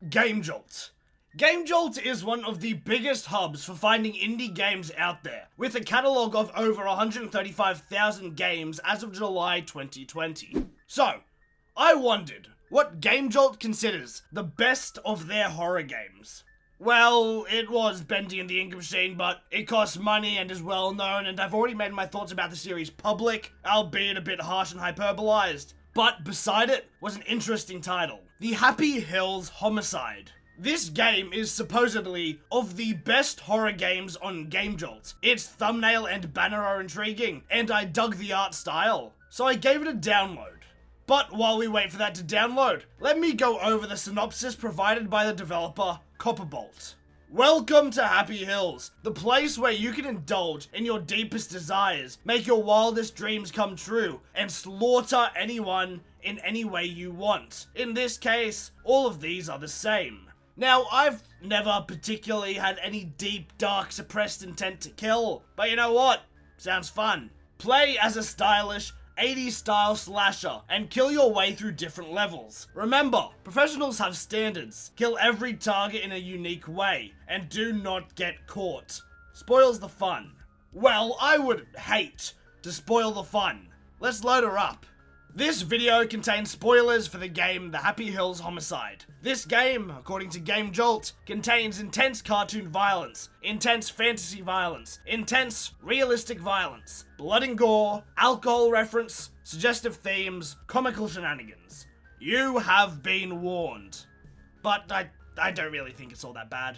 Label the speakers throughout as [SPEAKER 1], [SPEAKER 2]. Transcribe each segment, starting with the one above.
[SPEAKER 1] GameJolt. GameJolt is one of the biggest hubs for finding indie games out there, with a catalogue of over 135,000 games as of July 2020. So, I wondered what GameJolt considers the best of their horror games. Well, it was Bendy and the Ink Machine, but it costs money and is well known, and I've already made my thoughts about the series public, albeit a bit harsh and hyperbolized. But beside it was an interesting title, the Happyhills Homicide. This game is supposedly of the best horror games on GameJolt's. Its thumbnail and banner are intriguing, and I dug the art style, so I gave it a download. But while we wait for that to download, let me go over the synopsis provided by the developer, Copperbolt. Welcome to Happyhills, the place where you can indulge in your deepest desires, make your wildest dreams come true, and slaughter anyone in any way you want. In this case, all of these are the same. Now, I've never particularly had any deep, dark, suppressed intent to kill, but you know what? Sounds fun. Play as a stylish, 80s style slasher and kill your way through different levels. Remember, professionals have standards. Kill every target in a unique way, and do not get caught. Spoils the fun. Well, I would hate to spoil the fun. Let's load her up. This video contains spoilers for the game The Happyhills Homicide. This game, according to GameJolt, contains intense cartoon violence, intense fantasy violence, intense realistic violence, blood and gore, alcohol reference, suggestive themes, comical shenanigans. You have been warned. But I don't really think it's all that bad.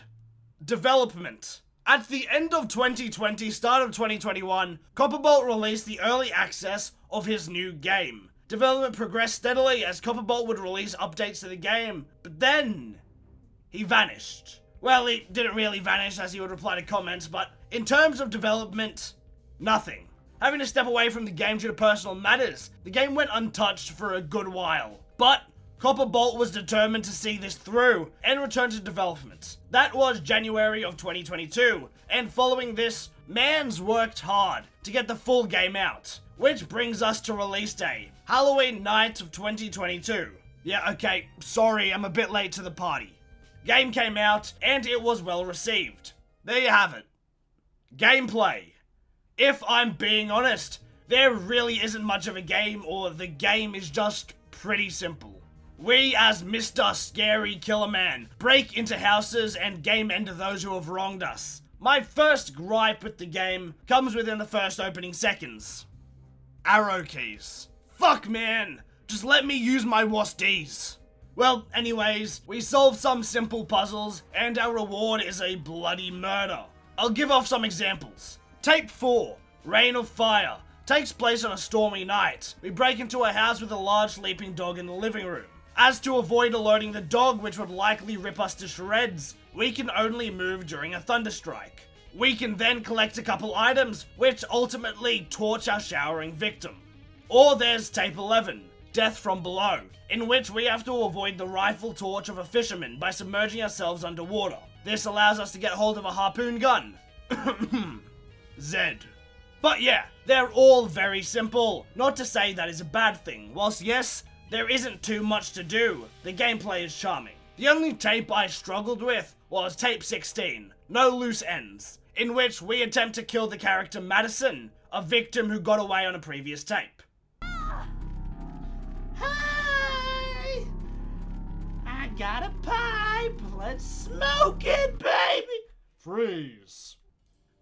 [SPEAKER 1] Development. At the end of 2020, start of 2021, Copperbolt released the early access of his new game. Development progressed steadily as Copperbolt would release updates to the game, but then he vanished. Well, he didn't really vanish as he would reply to comments, but in terms of development, nothing. Having to step away from the game due to personal matters, the game went untouched for a good while. But Copperbolt was determined to see this through and return to development. That was January of 2022, and following this, Mans worked hard to get the full game out. Which brings us to release day, Halloween night of 2022. Yeah, okay, sorry, I'm a bit late to the party. Game came out, and it was well received. There you have it. Gameplay. If I'm being honest, there really isn't much of a game, or the game is just pretty simple. We, as Mr. Scary Killer Man, break into houses and game end those who have wronged us. My first gripe with the game comes within the first opening seconds. Arrow keys. Fuck, man. Just let me use my WASDs. Well, anyways, we solve some simple puzzles, and our reward is a bloody murder. I'll give off some examples. Tape 4, Reign of Fire, takes place on a stormy night. We break into a house with a large sleeping dog in the living room. As to avoid alerting the dog, which would likely rip us to shreds, we can only move during a thunderstrike. We can then collect a couple items, which ultimately torch our showering victim. Or there's Tape 11, Death from Below, in which we have to avoid the rifle torch of a fisherman by submerging ourselves underwater. This allows us to get hold of a harpoon gun. Zed. But yeah, they're all very simple. Not to say that is a bad thing. Whilst yes, there isn't too much to do, the gameplay is charming. The only tape I struggled with was Tape 16, No Loose Ends, in which we attempt to kill the character Madison, a victim who got away on a previous tape. Hi! I got a pipe, let's smoke it, baby! Freeze.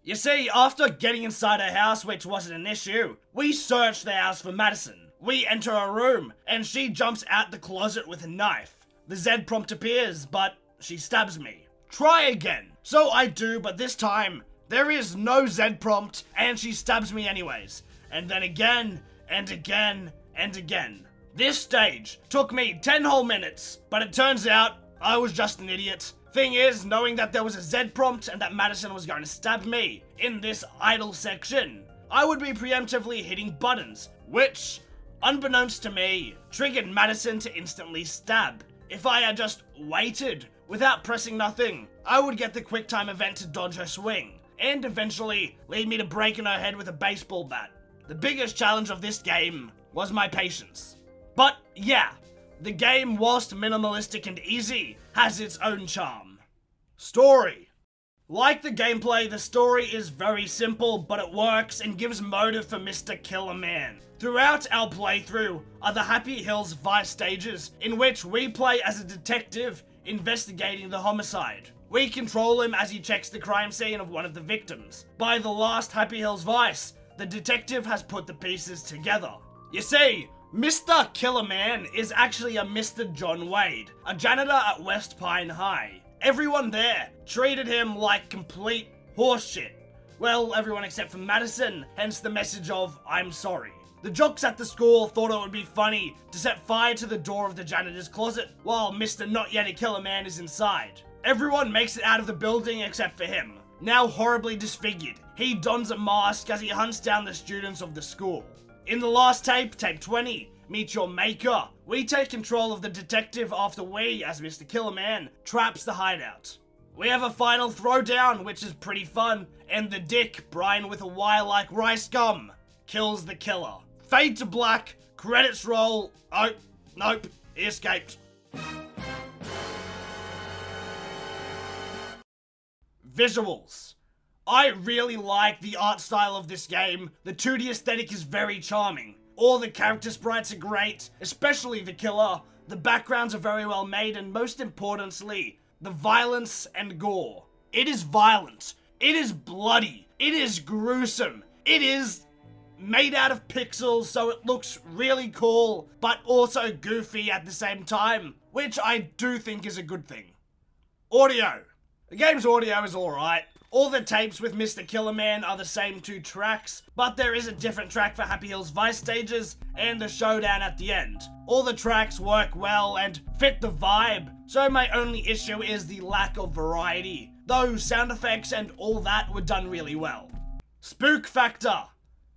[SPEAKER 1] You see, after getting inside her house, which wasn't an issue, we search the house for Madison. We enter her room, and she jumps out the closet with a knife. The Z prompt appears, but she stabs me. Try again. So I do, but this time, there is no Z prompt, and she stabs me anyways. And then again, and again, and again. This stage took me 10 whole minutes, but it turns out I was just an idiot. Thing is, knowing that there was a Z prompt and that Madison was going to stab me in this idle section, I would be preemptively hitting buttons, which, unbeknownst to me, triggered Madison to instantly stab. If I had just waited without pressing nothing, I would get the QuickTime event to dodge her swing, and eventually lead me to breaking her head with a baseball bat. The biggest challenge of this game was my patience. But yeah, the game, whilst minimalistic and easy, has its own charm. Story. Like the gameplay, the story is very simple, but it works and gives motive for Mr. Killer Man. Throughout our playthrough are the Happyhills Vice stages, in which we play as a detective investigating the homicide. We control him as he checks the crime scene of one of the victims. By the last Happyhills Vice, the detective has put the pieces together. You see, Mr. Killer Man is actually a Mr. John Wade, a janitor at West Pine High. Everyone there treated him like complete horseshit. Well, everyone except for Madison, hence the message of, I'm sorry. The jocks at the school thought it would be funny to set fire to the door of the janitor's closet while Mr. Not Yet a Killer Man is inside. Everyone makes it out of the building except for him. Now horribly disfigured, he dons a mask as he hunts down the students of the school. In the last tape, tape 20, Meet Your Maker, we take control of the detective after we, as Mr. Killer Man, traps the hideout. We have a final throwdown, which is pretty fun, and the dick, Brian with a wire like rice gum, kills the killer. Fade to black, credits roll. Oh, nope, he escaped. Visuals. I really like the art style of this game. The 2D aesthetic is very charming. All the character sprites are great, especially the killer. The backgrounds are very well made, and most importantly, the violence and gore. It is violent. It is bloody. It is gruesome. It is made out of pixels, so it looks really cool, but also goofy at the same time, which I do think is a good thing. Audio. The game's audio is alright. All the tapes with Mr. Killer Man are the same 2 tracks, but there is a different track for Happyhills Vice stages and the showdown at the end. All the tracks work well and fit the vibe, so my only issue is the lack of variety, though sound effects and all that were done really well. Spook Factor.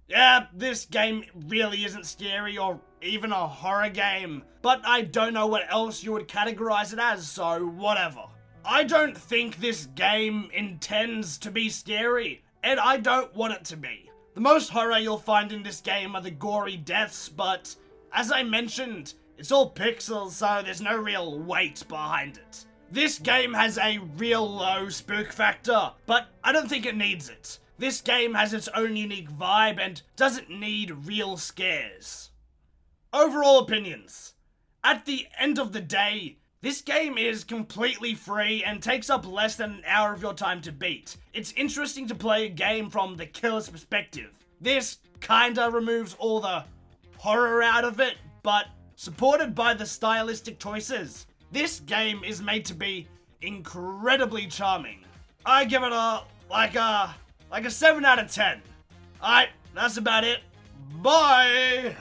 [SPEAKER 1] Yeah, this game really isn't scary or even a horror game, but I don't know what else you would categorize it as, so whatever. I don't think this game intends to be scary, and I don't want it to be. The most horror you'll find in this game are the gory deaths, but as I mentioned, it's all pixels, so there's no real weight behind it. This game has a real low spook factor, but I don't think it needs it. This game has its own unique vibe and doesn't need real scares. Overall opinions. At the end of the day, this game is completely free and takes up less than an hour of your time to beat. It's interesting to play a game from the killer's perspective. This kinda removes all the horror out of it, but supported by the stylistic choices, this game is made to be incredibly charming. I give it like a 7 out of 10. Alright, that's about it. Bye!